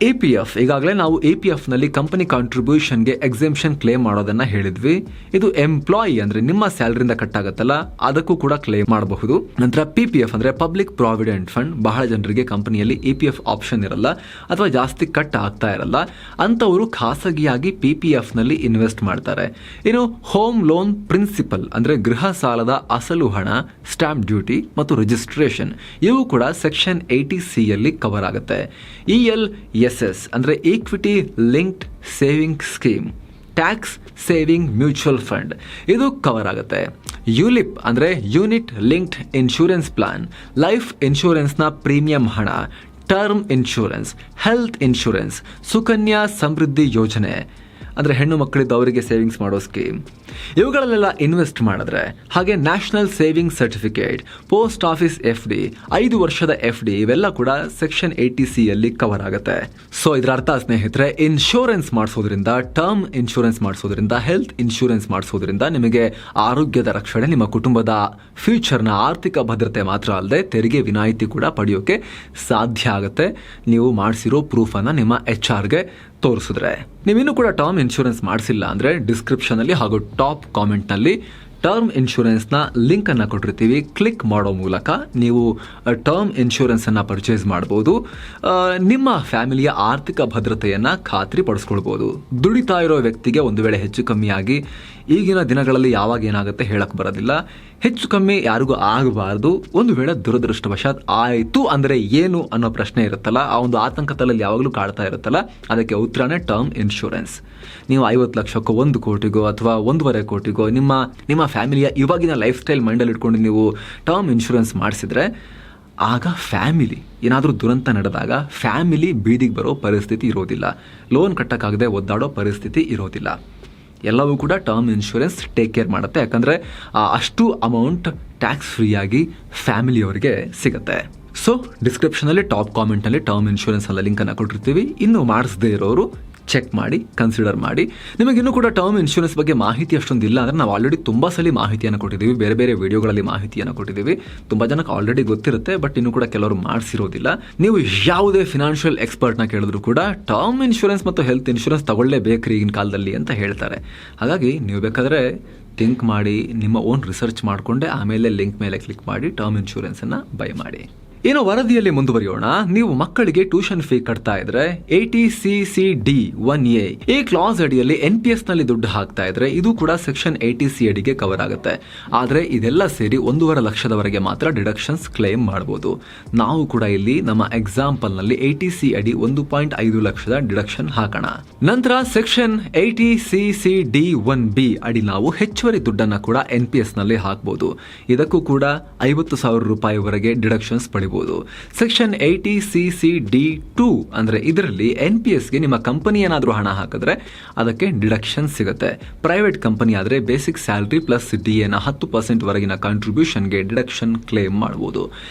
EPF, ಈಗಾಗಲೇ ನಾವು EPFನಲ್ಲಿ ಕಂಪನಿ ಕಾಂಟ್ರಿಬ್ಯೂಷನ್ಗೆ ಎಕ್ಸೆಂಪ್ಷನ್ ಕ್ಲೇಮ್ ಮಾಡೋದನ್ನ ಹೇಳಿದ್ವಿ. ಇದು ಎಂಪ್ಲಾಯಿ ಅಂದ್ರೆ ನಿಮ್ಮ ಸ್ಯಾಲರಿಯಿಂದ ಕಟ್ ಆಗುತ್ತಲ್ಲ, ಅದಕ್ಕೂ ಕೂಡ ಕ್ಲೇಮ್ ಮಾಡಬಹುದು. ನಂತರ PPF ಅಂದ್ರೆ ಪಬ್ಲಿಕ್ ಪ್ರಾವಿಡೆಂಟ್ ಫಂಡ್. ಬಹಳ ಜನರಿಗೆ ಕಂಪನಿಯಲ್ಲಿ EPF ಆಪ್ಷನ್ ಇರಲ್ಲ ಅಥವಾ ಜಾಸ್ತಿ ಕಟ್ ಆಗ್ತಾ ಇರಲ್ಲ, ಅಂತವರು ಖಾಸಗಿಯಾಗಿ PPF ನಲ್ಲಿ ಇನ್ವೆಸ್ಟ್ ಮಾಡ್ತಾರೆ. ಇನ್ನು ಹೋಮ್ ಲೋನ್ ಪ್ರಿನ್ಸಿಪಲ್ ಅಂದ್ರೆ ಗೃಹ ಸಾಲದ ಅಸಲು ಹಣ, ಸ್ಟಾಂಪ್ ಡ್ಯೂಟಿ ಮತ್ತು ರಿಜಿಸ್ಟ್ರೇಷನ್, ಇವು ಕೂಡ ಸೆಕ್ಷನ್ 80C ಯಲ್ಲಿ ಕವರ್ ಆಗುತ್ತೆ. ELSS ಅಂದ್ರೆ equity linked saving scheme, tax saving mutual fund, ಇದು ಕವರ್ ಆಗುತ್ತೆ. ಯುಲಿಪ್ ಅಂದ್ರೆ unit linked insurance plan, life ಇನ್ಶೂರೆನ್ಸ್ನ ಪ್ರೀಮಿಯಂ ಹಣ, term insurance, health insurance, Sukanya Samriddhi ಯೋಜನೆ ಅಂದರೆ ಹೆಣ್ಣು ಮಕ್ಕಳಿದ್ದು ಅವರಿಗೆ ಸೇವಿಂಗ್ಸ್ ಮಾಡೋ ಸ್ಕೀಮ್, ಇವುಗಳಲ್ಲೆಲ್ಲ ಇನ್ವೆಸ್ಟ್ ಮಾಡಿದ್ರೆ, ಹಾಗೆ national saving certificate, post office FD, 5 ವರ್ಷದ FD, ಇವೆಲ್ಲ ಕೂಡ ಸೆಕ್ಷನ್ 80C ಯಲ್ಲಿ ಕವರ್ ಆಗುತ್ತೆ. ಸೊ ಇದರ ಅರ್ಥ ಸ್ನೇಹಿತರೆ, ಇನ್ಶೂರೆನ್ಸ್ ಮಾಡಿಸೋದ್ರಿಂದ, ಟರ್ಮ್ ಇನ್ಶೂರೆನ್ಸ್ ಮಾಡಿಸೋದ್ರಿಂದ, ಹೆಲ್ತ್ ಇನ್ಶೂರೆನ್ಸ್ ಮಾಡಿಸೋದ್ರಿಂದ ನಿಮಗೆ ಆರೋಗ್ಯದ ರಕ್ಷಣೆ, ನಿಮ್ಮ ಕುಟುಂಬದ ಫ್ಯೂಚರ್ನ ಆರ್ಥಿಕ ಭದ್ರತೆ ಮಾತ್ರ ಅಲ್ಲದೆ ತೆರಿಗೆ ವಿನಾಯಿತಿ ಕೂಡ ಪಡೆಯೋಕೆ ಸಾಧ್ಯ ಆಗುತ್ತೆ. ನೀವು ಮಾಡಿಸಿರೋ ಪ್ರೂಫನ್ನು ನಿಮ್ಮ HR ತೋರಿಸಿದ್ರೆ. ನೀವಿನ್ನೂ ಕೂಡ ಟರ್ಮ್ ಇನ್ಶೂರೆನ್ಸ್ ಮಾಡಿಸಿಲ್ಲ ಅಂದರೆ ಡಿಸ್ಕ್ರಿಪ್ಷನಲ್ಲಿ ಹಾಗೂ ಟಾಪ್ ಕಾಮೆಂಟ್ನಲ್ಲಿ ಟರ್ಮ್ ಇನ್ಶೂರೆನ್ಸ್ನ ಲಿಂಕನ್ನು ಕೊಟ್ಟಿರ್ತೀವಿ. ಕ್ಲಿಕ್ ಮಾಡೋ ಮೂಲಕ ನೀವು ಟರ್ಮ್ ಇನ್ಶೂರೆನ್ಸನ್ನು ಪರ್ಚೇಸ್ ಮಾಡ್ಬೋದು. ನಿಮ್ಮ ಫ್ಯಾಮಿಲಿಯ ಆರ್ಥಿಕ ಭದ್ರತೆಯನ್ನು ಖಾತ್ರಿಪಡಿಸ್ಕೊಳ್ಬೋದು. ದುಡಿತಾ ಇರೋ ವ್ಯಕ್ತಿಗೆ ಒಂದು ವೇಳೆ ಹೆಚ್ಚು ಕಮ್ಮಿಯಾಗಿ, ಈಗಿನ ದಿನಗಳಲ್ಲಿ ಯಾವಾಗ ಏನಾಗುತ್ತೆ ಹೇಳಕ್ಕೆ ಬರೋದಿಲ್ಲ, ಹೆಚ್ಚು ಕಮ್ಮಿ ಯಾರಿಗೂ ಆಗಬಾರ್ದು. ಒಂದು ವೇಳೆ ದುರದೃಷ್ಟವಶಾತ್ ಆಯಿತು ಅಂದರೆ ಏನು ಅನ್ನೋ ಪ್ರಶ್ನೆ ಇರುತ್ತಲ್ಲ, ಆ ಒಂದು ಆತಂಕ ತಲೆಯಲ್ಲಿ ಯಾವಾಗಲೂ ಕಾಡ್ತಾ ಇರುತ್ತಲ್ಲ, ಅದಕ್ಕೆ ಉತ್ತರನೇ ಟರ್ಮ್ ಇನ್ಶೂರೆನ್ಸ್. ನೀವು 50 ಲಕ್ಷಕ್ಕೋ 1 ಕೋಟಿಗೋ ಅಥವಾ 1.5 ಕೋಟಿಗೋ ನಿಮ್ಮ ಫ್ಯಾಮಿಲಿಯ ಇವಾಗಿನ ಲೈಫ್ ಸ್ಟೈಲ್ ಮೈಂಡಲ್ಲಿ ಇಟ್ಕೊಂಡು ನೀವು ಟರ್ಮ್ ಇನ್ಶೂರೆನ್ಸ್ ಮಾಡಿಸಿದ್ರೆ, ಆಗ ಫ್ಯಾಮಿಲಿ ಏನಾದರೂ ದುರಂತ ನಡೆದಾಗ ಫ್ಯಾಮಿಲಿ ಬೀದಿಗೆ ಬರೋ ಪರಿಸ್ಥಿತಿ ಇರೋದಿಲ್ಲ, ಲೋನ್ ಕಟ್ಟಕ್ಕಾಗದೆ ಒದ್ದಾಡೋ ಪರಿಸ್ಥಿತಿ ಇರೋದಿಲ್ಲ. ಎಲ್ಲವೂ ಕೂಡ ಟರ್ಮ್ ಇನ್ಶೂರೆನ್ಸ್ ಟೇಕ್ ಕೇರ್ ಮಾಡುತ್ತೆ. ಯಾಕಂದರೆ ಅಷ್ಟು ಅಮೌಂಟ್ ಟ್ಯಾಕ್ಸ್ ಫ್ರೀಯಾಗಿ ಫ್ಯಾಮಿಲಿಯವರಿಗೆ ಸಿಗುತ್ತೆ. ಸೊ ಡಿಸ್ಕ್ರಿಪ್ಷನಲ್ಲಿ ಟಾಪ್ ಕಾಮೆಂಟ್ನಲ್ಲಿ ಟರ್ಮ್ ಇನ್ಶೂರೆನ್ಸ್ ಎಲ್ಲ ಲಿಂಕನ್ನು ಕೊಟ್ಟಿರ್ತೀವಿ. ಇನ್ನೂ ಮಾಡಿಸದೇ ಇರೋರು ಚೆಕ್ ಮಾಡಿ, ಕನ್ಸಿಡರ್ ಮಾಡಿ. ನಿಮಗಿನ್ನೂ ಕೂಡ ಟರ್ಮ್ ಇನ್ಶೂರೆನ್ಸ್ ಬಗ್ಗೆ ಮಾಹಿತಿ ಅಷ್ಟೊಂದಿಲ್ಲ ಅಂದರೆ, ನಾವು ಆಲ್ರೆಡಿ ತುಂಬ ಸಲ ಮಾಹಿತಿಯನ್ನು ಕೊಟ್ಟಿದ್ದೀವಿ, ಬೇರೆ ಬೇರೆ ವಿಡಿಯೋಗಳಲ್ಲಿ ಮಾಹಿತಿಯನ್ನು ಕೊಟ್ಟಿದ್ದೀವಿ. ತುಂಬ ಜನಕ್ಕೆ ಆಲ್ರೆಡಿ ಗೊತ್ತಿರುತ್ತೆ, ಬಟ್ ಇನ್ನೂ ಕೂಡ ಕೆಲವರು ಮಾಡಿಸಿರೋದಿಲ್ಲ. ನೀವು ಯಾವುದೇ ಫಿನಾನ್ಷಿಯಲ್ ಎಕ್ಸ್ಪರ್ಟ್ನ ಕೇಳಿದ್ರು ಕೂಡ ಟರ್ಮ್ ಇನ್ಶೂರೆನ್ಸ್ ಮತ್ತು ಹೆಲ್ತ್ ಇನ್ಶೂರೆನ್ಸ್ ತಗೊಳ್ಳೇಬೇಕ್ರಿ ಈಗಿನ ಕಾಲದಲ್ಲಿ ಅಂತ ಹೇಳ್ತಾರೆ. ಹಾಗಾಗಿ ನೀವು ಬೇಕಾದರೆ ಥಿಂಕ್ ಮಾಡಿ, ನಿಮ್ಮ ಓನ್ ರಿಸರ್ಚ್ ಮಾಡಿಕೊಂಡೆ ಆಮೇಲೆ ಲಿಂಕ್ ಮೇಲೆ ಕ್ಲಿಕ್ ಮಾಡಿ ಟರ್ಮ್ ಇನ್ಶೂರೆನ್ಸನ್ನು ಬೈ ಮಾಡಿ. ಇನ್ನು ವರದಿಯಲ್ಲಿ ಮುಂದುವರಿಯೋಣ. ನೀವು ಮಕ್ಕಳಿಗೆ ಟ್ಯೂಷನ್ ಫೀ ಕಟ್ತಾ ಇದ್ರೆ 80CCD1A ಈ ಕ್ಲಾಸ್ ಅಡಿಯಲ್ಲಿ NPS ನಲ್ಲಿ ದುಡ್ಡು ಹಾಕ್ತಾ ಇದ್ರೆ, ಇದು ಕೂಡ ಸೆಕ್ಷನ್ 80C ಅಡಿಗೆ ಕವರ್ ಆಗುತ್ತೆ. ಆದರೆ ಇದೆಲ್ಲ ಸೇರಿ 1.5 ಲಕ್ಷದವರೆಗೆ ಮಾತ್ರ ಡಿಡಕ್ಷನ್ಸ್ ಕ್ಲೇಮ್ ಮಾಡಬಹುದು. ನಾವು ಕೂಡ ಇಲ್ಲಿ ನಮ್ಮ ಎಕ್ಸಾಂಪಲ್ ನಲ್ಲಿ 80C ಅಡಿ 1.5 ಲಕ್ಷದ ಡಿಡಕ್ಷನ್ ಹಾಕೋಣ. ನಂತರ ಸೆಕ್ಷನ್ 80CCD1B ಅಡಿ ನಾವು ಹೆಚ್ಚುವರಿ ದುಡ್ಡನ್ನ ಕೂಡ NPS ನಲ್ಲಿ ಹಾಕಬಹುದು. ಇದಕ್ಕೂ ಕೂಡ 50,000 ರೂಪಾಯಿವರೆಗೆ ಡಿಡಕ್ಷನ್ಸ್ ಪಡಿಬಹುದು. ಸೆಕ್ಷನ್ 80CCD2 ಅಂದ್ರೆ ಇದರಲ್ಲಿ NPSಗೆ ನಿಮ್ಮ ಕಂಪನಿ ಏನಾದರೂ ಹಣ ಹಾಕಿದ್ರೆ ಅದಕ್ಕೆ ಡಿಡಕ್ಷನ್ ಸಿಗುತ್ತೆ. ಪ್ರೈವೇಟ್ ಕಂಪನಿ ಆದರೆ ಬೇಸಿಕ್ ಸ್ಯಾಲರಿ ಪ್ಲಸ್ DAನ 10% ವರೆಗಿನ ಕಾಂಟ್ರಿಬ್ಯೂಷನ್ಗೆ ಡಿಡಕ್ಷನ್ ಕ್ಲೇಮ್ ಮಾಡಬಹುದು.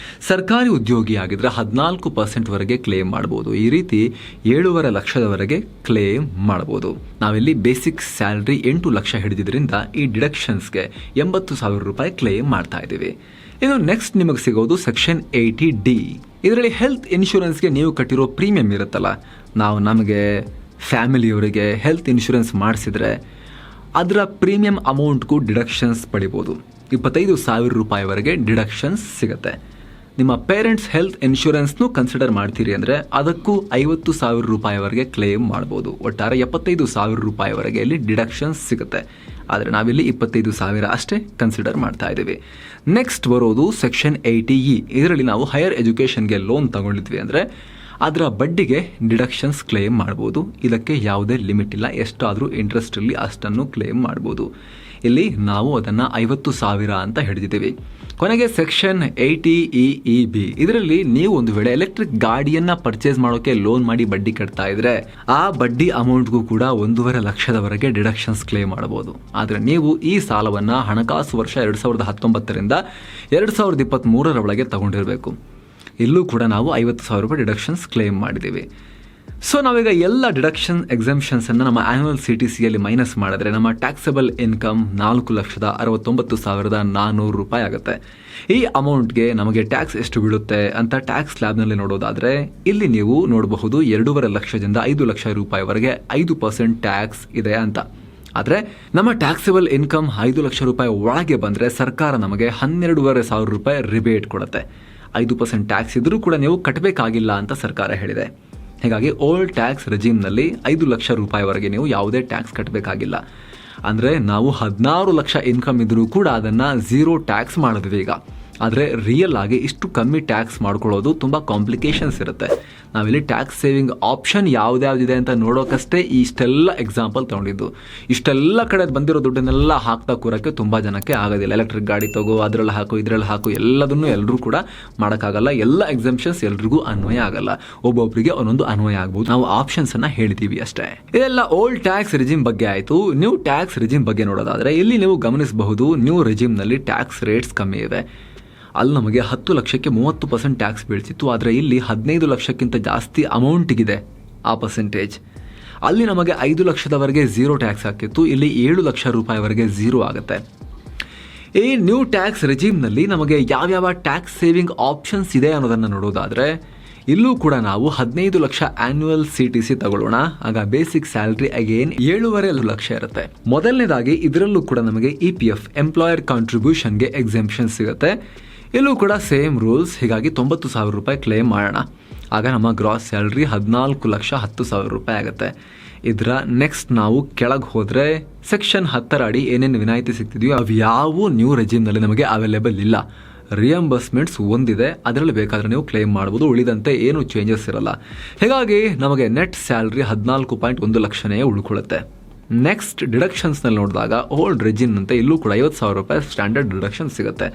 ಸರ್ಕಾರಿ ಉದ್ಯೋಗಿ ಆಗಿದ್ರೆ 14% ವರೆಗೆ ಕ್ಲೇಮ್ ಮಾಡಬಹುದು. ಈ ರೀತಿ 7.5 ಲಕ್ಷದವರೆಗೆ ಕ್ಲೇಮ್ ಮಾಡಬಹುದು. ನಾವಿಲ್ಲಿ ಬೇಸಿಕ್ ಸ್ಯಾಲರಿ 8 ಲಕ್ಷ ಹಿಡಿದಿದ್ರಿಂದ ಈ ಡಿಡಕ್ಷನ್ಸ್ಗೆ 80,000 ರೂಪಾಯಿ ಕ್ಲೇಮ್ ಮಾಡ್ತಾ ಇದ್ದೀವಿ. ಇನ್ನು ನೆಕ್ಸ್ಟ್ ನಿಮಗೆ ಸಿಗೋದು ಸೆಕ್ಷನ್ 80D. ಇದರಲ್ಲಿ ಹೆಲ್ತ್ ಇನ್ಶೂರೆನ್ಸ್ಗೆ ನೀವು ಕಟ್ಟಿರೋ ಪ್ರೀಮಿಯಂ ಇರುತ್ತಲ್ಲ, ನಮಗೆ ಫ್ಯಾಮಿಲಿಯವರಿಗೆ ಹೆಲ್ತ್ ಇನ್ಶೂರೆನ್ಸ್ ಮಾಡಿಸಿದ್ರೆ ಅದರ ಪ್ರೀಮಿಯಂ ಅಮೌಂಟ್ಗೂ ಡಿಡಕ್ಷನ್ಸ್ ಪಡಿಬೋದು. 25,000 ರೂಪಾಯಿವರೆಗೆ ಡಿಡಕ್ಷನ್ಸ್ ಸಿಗುತ್ತೆ. ನಿಮ್ಮ ಪೇರೆಂಟ್ಸ್ ಹೆಲ್ತ್ ಇನ್ಶೂರೆನ್ಸ್ನು ಕನ್ಸಿಡರ್ ಮಾಡ್ತೀರಿ ಅಂದರೆ ಅದಕ್ಕೂ 50,000 ರೂಪಾಯಿವರೆಗೆ ಕ್ಲೇಮ್ ಮಾಡ್ಬೋದು. ಒಟ್ಟಾರೆ 75,000 ರೂಪಾಯಿವರೆಗೆ ಇಲ್ಲಿ ಡಿಡಕ್ಷನ್ಸ್ ಸಿಗುತ್ತೆ. ಆದರೆ ನಾವಿಲ್ಲಿ 25,000 ಅಷ್ಟೇ ಕನ್ಸಿಡರ್ ಮಾಡ್ತಾ ಇದ್ದೀವಿ. ನೆಕ್ಸ್ಟ್ ಬರೋದು ಸೆಕ್ಷನ್ 80E. ಇದರಲ್ಲಿ ನಾವು ಹೈಯರ್ ಎಜುಕೇಷನ್ಗೆ ಲೋನ್ ತಗೊಂಡಿದ್ವಿ ಅಂದರೆ ಅದರ ಬಡ್ಡಿಗೆ ಡಿಡಕ್ಷನ್ಸ್ ಕ್ಲೇಮ್ ಮಾಡ್ಬೋದು. ಇದಕ್ಕೆ ಯಾವುದೇ ಲಿಮಿಟ್ ಇಲ್ಲ, ಎಷ್ಟಾದರೂ ಇಂಟ್ರೆಸ್ಟ್ ಇರಲಿ ಅಷ್ಟನ್ನು ಕ್ಲೇಮ್ ಮಾಡ್ಬೋದು. ಇಲ್ಲಿ ನಾವು ಅದನ್ನು 50,000 ಅಂತ ಹಿಡಿದಿದ್ದೀವಿ. ಕೊನೆಗೆ ಸೆಕ್ಷನ್ 80EEB. ಇದರಲ್ಲಿ ನೀವು ಒಂದು ವೇಳೆ ಎಲೆಕ್ಟ್ರಿಕ್ ಗಾಡಿಯನ್ನ ಪರ್ಚೇಸ್ ಮಾಡೋಕೆ ಲೋನ್ ಮಾಡಿ ಬಡ್ಡಿ ಕಟ್ತಾ ಇದ್ರೆ ಆ ಬಡ್ಡಿ ಅಮೌಂಟ್ಗೂ ಕೂಡ 1.5 ಲಕ್ಷದವರೆಗೆ ಡಿಡಕ್ಷನ್ಸ್ ಕ್ಲೇಮ್ ಮಾಡಬಹುದು. ಆದರೆ ನೀವು ಈ ಸಾಲವನ್ನ ಹಣಕಾಸು ವರ್ಷ 2019ರಿಂದ 2023 ಒಳಗೆ ತಗೊಂಡಿರಬೇಕು. ಇಲ್ಲೂ ಕೂಡ ನಾವು 50,000 ರೂಪಾಯಿ ಡಿಡಕ್ಷನ್ಸ್ ಕ್ಲೇಮ್ ಮಾಡಿದ್ದೀವಿ. ಸೊ ನಾವೀಗ ಎಲ್ಲ ಡಿಡಕ್ಷನ್ ಎಕ್ಸಮ್ಷನ್ಸನ್ನು ನಮ್ಮ ಆ್ಯನ್ಯುವಲ್ CTCಯಲ್ಲಿ ಮೈನಸ್ ಮಾಡಿದ್ರೆ ನಮ್ಮ ಟ್ಯಾಕ್ಸಬಲ್ ಇನ್ಕಮ್ 4,69,400 ರೂಪಾಯಿ ಆಗುತ್ತೆ. ಈ ಅಮೌಂಟ್ಗೆ ನಮಗೆ ಟ್ಯಾಕ್ಸ್ ಎಷ್ಟು ಬೀಳುತ್ತೆ ಅಂತ ಟ್ಯಾಕ್ಸ್ ಸ್ಲ್ಯಾಬ್ನಲ್ಲಿ ನೋಡೋದಾದರೆ ಇಲ್ಲಿ ನೀವು ನೋಡಬಹುದು 2.5 ಲಕ್ಷದಿಂದ 5 ಲಕ್ಷ ರೂಪಾಯಿವರೆಗೆ 5% ಟ್ಯಾಕ್ಸ್ ಇದೆ ಅಂತ. ಆದರೆ ನಮ್ಮ ಟ್ಯಾಕ್ಸಬಲ್ ಇನ್ಕಮ್ 5 ಲಕ್ಷ ರೂಪಾಯಿ ಒಳಗೆ ಬಂದರೆ ಸರ್ಕಾರ ನಮಗೆ 12,500 ರೂಪಾಯಿ ರಿಬೇಟ್ ಕೊಡುತ್ತೆ. 5% ಟ್ಯಾಕ್ಸ್ ಇದ್ರೂ ಕೂಡ ನೀವು ಕಟ್ಟಬೇಕಾಗಿಲ್ಲ ಅಂತ ಸರ್ಕಾರ ಹೇಳಿದೆ. ಹೀಗಾಗಿ ಓಲ್ಡ್ ಟ್ಯಾಕ್ಸ್ ರೆಜಿಮ್ನಲ್ಲಿ 5 ಲಕ್ಷ ರೂಪಾಯಿವರೆಗೆ ನೀವು ಯಾವುದೇ ಟ್ಯಾಕ್ಸ್ ಕಟ್ಟಬೇಕಾಗಿಲ್ಲ. ಅಂದರೆ ನಾವು 16 ಲಕ್ಷ ಇನ್ಕಮ್ ಇದ್ರೂ ಕೂಡ ಅದನ್ನು 0 ಟ್ಯಾಕ್ಸ್ ಮಾಡಿದ್ವಿ ಈಗ. ಆದರೆ ರಿಯಲ್ ಆಗಿ ಇಷ್ಟು ಕಮ್ಮಿ ಟ್ಯಾಕ್ಸ್ ಮಾಡ್ಕೊಳ್ಳೋದು ತುಂಬ ಕಾಂಪ್ಲಿಕೇಶನ್ಸ್ ಇರುತ್ತೆ. ನಾವಿಲ್ಲಿ ಟ್ಯಾಕ್ಸ್ ಸೇವಿಂಗ್ ಆಪ್ಷನ್ ಯಾವ್ದ್ಯಾವ್ದಿದೆ ಅಂತ ನೋಡೋಕಷ್ಟೇ ಇಷ್ಟೆಲ್ಲ ಎಕ್ಸಾಂಪಲ್ ತೊಗೊಂಡಿದ್ದು. ಇಷ್ಟೆಲ್ಲ ಕಡೆ ಬಂದಿರೋ ದುಡ್ಡನ್ನೆಲ್ಲ ಹಾಕ್ತಾ ಕೂರಕ್ಕೆ ತುಂಬ ಜನಕ್ಕೆ ಆಗೋದಿಲ್ಲ. ಎಲೆಕ್ಟ್ರಿಕ್ ಗಾಡಿ ತಗೋ, ಅದರಲ್ಲಿ ಹಾಕು, ಇದರಲ್ಲಿ ಹಾಕು, ಎಲ್ಲದನ್ನು ಎಲ್ಲರೂ ಕೂಡ ಮಾಡೋಕ್ಕಾಗಲ್ಲ. ಎಲ್ಲ ಎಕ್ಸಾಮ್ಷನ್ಸ್ ಎಲ್ರಿಗೂ ಅನ್ವಯ ಆಗಲ್ಲ. ಒಬ್ಬೊಬ್ಬರಿಗೆ ಒಂದೊಂದು ಅನ್ವಯ ಆಗ್ಬೋದು. ನಾವು ಆಪ್ಷನ್ಸನ್ನು ಹೇಳ್ತೀವಿ ಅಷ್ಟೇ. ಇದೆಲ್ಲ ಓಲ್ಡ್ ಟ್ಯಾಕ್ಸ್ ರಿಜಿಮ್ ಬಗ್ಗೆ ಆಯಿತು. ನ್ಯೂ ಟ್ಯಾಕ್ಸ್ ರಿಜಿಮ್ ಬಗ್ಗೆ ನೋಡೋದಾದರೆ ಇಲ್ಲಿ ನೀವು ಗಮನಿಸಬಹುದು ನ್ಯೂ ರಿಜಿಮ್ನಲ್ಲಿ ಟ್ಯಾಕ್ಸ್ ರೇಟ್ಸ್ ಕಮ್ಮಿ ಇವೆ. ಅಲ್ಲಿ ನಮಗೆ 10 ಲಕ್ಷಕ್ಕೆ 30% ಟ್ಯಾಕ್ಸ್ ಬೀಳ್ತಿತ್ತು. ಆದರೆ ಇಲ್ಲಿ 15 ಲಕ್ಷಕ್ಕಿಂತ ಜಾಸ್ತಿ ಅಮೌಂಟಿಗಿದೆ ಆ ಪರ್ಸೆಂಟೇಜ್. ಅಲ್ಲಿ ನಮಗೆ 5 ಲಕ್ಷದವರೆಗೆ 0 ಟ್ಯಾಕ್ಸ್ ಹಾಕಿತ್ತು. ಇಲ್ಲಿ 7 ಲಕ್ಷ ರೂಪಾಯಿವರೆಗೆ 0 ಆಗುತ್ತೆ. ಈ ನ್ಯೂ ಟ್ಯಾಕ್ಸ್ ರೆಜಿಮ್ನಲ್ಲಿ ನಮಗೆ ಯಾವ್ಯಾವ ಟ್ಯಾಕ್ಸ್ ಸೇವಿಂಗ್ ಆಪ್ಷನ್ಸ್ ಇದೆ ಅನ್ನೋದನ್ನು ನೋಡೋದಾದರೆ ಇಲ್ಲೂ ಕೂಡ ನಾವು 15 ಲಕ್ಷ ಆನ್ಯುವಲ್ CTC ತಗೊಳ್ಳೋಣ. ಆಗ ಬೇಸಿಕ್ ಸ್ಯಾಲರಿ ಅಗೇನ್ 7.5 ಲಕ್ಷ ಇರುತ್ತೆ. ಮೊದಲನೇದಾಗಿ ಇದರಲ್ಲೂ ಕೂಡ ನಮಗೆ EPF ಎಂಪ್ಲಾಯರ್ ಕಾಂಟ್ರಿಬ್ಯೂಷನ್ಗೆ ಎಕ್ಸೆಂಪ್ಷನ್ ಸಿಗುತ್ತೆ. ಇಲ್ಲೂ ಕೂಡ ಸೇಮ್ ರೂಲ್ಸ್. ಹೀಗಾಗಿ 90,000 ರೂಪಾಯಿ ಕ್ಲೇಮ್ ಮಾಡೋಣ. ಆಗ ನಮ್ಮ ಗ್ರಾಸ್ ಸ್ಯಾಲ್ರಿ 14,10,000 ರೂಪಾಯಿ ಆಗುತ್ತೆ. ಇದರ ನೆಕ್ಸ್ಟ್ ನಾವು ಕೆಳಗೆ ಹೋದರೆ ಸೆಕ್ಷನ್ 10 ಅಡಿ ಏನೇನು ವಿನಾಯಿತಿ ಸಿಗ್ತಿದೆಯೋ ಅವು ಯಾವ ನ್ಯೂ ರೆಜಿಮ್ನಲ್ಲಿ ನಮಗೆ ಅವೈಲೇಬಲ್ ಇಲ್ಲ. ರಿಯಂಬರ್ಸ್ಮೆಂಟ್ಸ್ ಒಂದಿದೆ, ಅದರಲ್ಲಿ ಬೇಕಾದರೆ ನೀವು ಕ್ಲೇಮ್ ಮಾಡ್ಬೋದು. ಉಳಿದಂತೆ ಏನು ಚೇಂಜಸ್ ಇರಲ್ಲ. ಹೀಗಾಗಿ ನಮಗೆ ನೆಟ್ ಸ್ಯಾಲ್ರಿ 14.1 ಲಕ್ಷನೇ ಉಳ್ಕೊಳ್ಳುತ್ತೆ. ನೆಕ್ಸ್ಟ್ ಡಿಡಕ್ಷನ್ಸ್ನಲ್ಲಿ ನೋಡಿದಾಗ ಓಲ್ಡ್ ರೆಜಿಮ್ ಅಂತ ಇಲ್ಲೂ ಕೂಡ 50,000 ರೂಪಾಯಿ ಸ್ಟ್ಯಾಂಡರ್ಡ್ ಡಿಡಕ್ಷನ್ ಸಿಗುತ್ತೆ.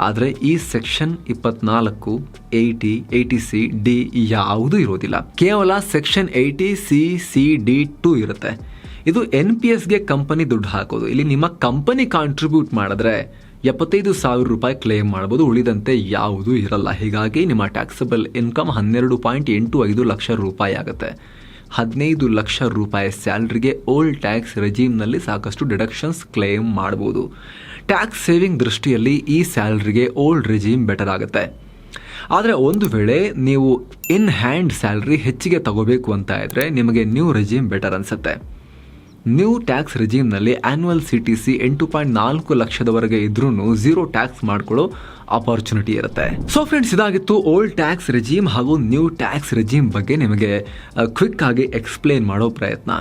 ಆದರೆ ಈ ಸೆಕ್ಷನ್ 24, 80, 80C, D ಯಾವುದೂ ಇರೋದಿಲ್ಲ. ಕೇವಲ ಸೆಕ್ಷನ್ 80C(c)(d)(2) ಇರುತ್ತೆ. ಇದು NPSಗೆ ಕಂಪನಿ ದುಡ್ಡು ಹಾಕೋದು. ಇಲ್ಲಿ ನಿಮ್ಮ ಕಂಪನಿ ಕಾಂಟ್ರಿಬ್ಯೂಟ್ ಮಾಡಿದ್ರೆ 75,000 ರೂಪಾಯಿ ಕ್ಲೇಮ್ ಮಾಡ್ಬೋದು. ಉಳಿದಂತೆ ಯಾವುದೂ ಇರಲ್ಲ. ಹೀಗಾಗಿ ನಿಮ್ಮ ಟ್ಯಾಕ್ಸಬಲ್ ಇನ್ಕಮ್ 12.85 ಲಕ್ಷ ರೂಪಾಯಿ ಆಗುತ್ತೆ. 15 ಲಕ್ಷ ರೂಪಾಯಿ ಸ್ಯಾಲ್ರಿಗೆ ಓಲ್ಡ್ ಟ್ಯಾಕ್ಸ್ ರೆಜಿಮ್ನಲ್ಲಿ ಸಾಕಷ್ಟು ಡಿಡಕ್ಷನ್ಸ್ ಕ್ಲೇಮ್ ಮಾಡ್ಬೋದು. ಟ್ಯಾಕ್ಸ್ ಸೇವಿಂಗ್ ದೃಷ್ಟಿಯಲ್ಲಿ ಈ ಸ್ಯಾಲ್ರಿಗೆ ಓಲ್ಡ್ ರೆಜಿಮ್ ಬೆಟರ್ ಆಗುತ್ತೆ. ಆದರೆ ಒಂದು ವೇಳೆ ನೀವು ಇನ್ ಹ್ಯಾಂಡ್ ಸ್ಯಾಲ್ರಿ ಹೆಚ್ಚಿಗೆ ತಗೋಬೇಕು ಅಂತ ಇದ್ದರೆ ನಿಮಗೆ ನ್ಯೂ ರೆಜಿಮ್ ಬೆಟರ್ ಅನಿಸುತ್ತೆ. ನ್ಯೂ ಟ್ಯಾಕ್ಸ್ ರೆಜಿಮ್ನಲ್ಲಿ ಆ್ಯನ್ಯುವಲ್ CTC 8.4 ಲಕ್ಷದವರೆಗೆ ಇದ್ರೂ 0 ಟ್ಯಾಕ್ಸ್ ಮಾಡ್ಕೊಳ್ಳೋ ಆಪರ್ಚುನಿಟಿ ಇರುತ್ತೆ. ಸೊ ಫ್ರೆಂಡ್ಸ್, ಇದಾಗಿತ್ತು ಓಲ್ಡ್ ಟ್ಯಾಕ್ಸ್ ರೆಜಿಮ್ ಹಾಗೂ ನ್ಯೂ ಟ್ಯಾಕ್ಸ್ ರೆಜಿಮ್ ಬಗ್ಗೆ ನಿಮಗೆ ಕ್ವಿಕ್ ಆಗಿ ಎಕ್ಸ್ಪ್ಲೇನ್ ಮಾಡೋ ಪ್ರಯತ್ನ.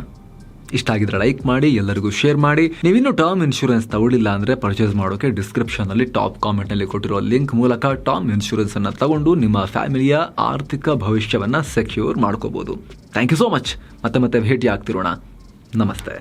ಇಷ್ಟ ಆಗಿದ್ರೆ ಲೈಕ್ ಮಾಡಿ, ಎಲ್ಲರಿಗೂ ಶೇರ್ ಮಾಡಿ. ನೀವಿನ್ನೂ ಟರ್ಮ್ ಇನ್ಶೂರೆನ್ಸ್ ತಗೊಳ್ಳಿಲ್ಲ ಅಂದರೆ ಪರ್ಚೇಸ್ ಮಾಡೋಕೆ ಡಿಸ್ಕ್ರಿಪ್ಷನಲ್ಲಿ ಟಾಪ್ ಕಾಮೆಂಟ್ನಲ್ಲಿ ಕೊಟ್ಟಿರೋ ಲಿಂಕ್ ಮೂಲಕ ಟರ್ಮ್ ಇನ್ಶೂರೆನ್ಸನ್ನು ತಗೊಂಡು ನಿಮ್ಮ ಫ್ಯಾಮಿಲಿಯ ಆರ್ಥಿಕ ಭವಿಷ್ಯವನ್ನು ಸೆಕ್ಯೂರ್ ಮಾಡ್ಕೋಬೋದು. Thank you so much. ಮತ್ತೆ ಭೇಟಿ ಆಗ್ತಿರೋಣ. ನಮಸ್ತೆ.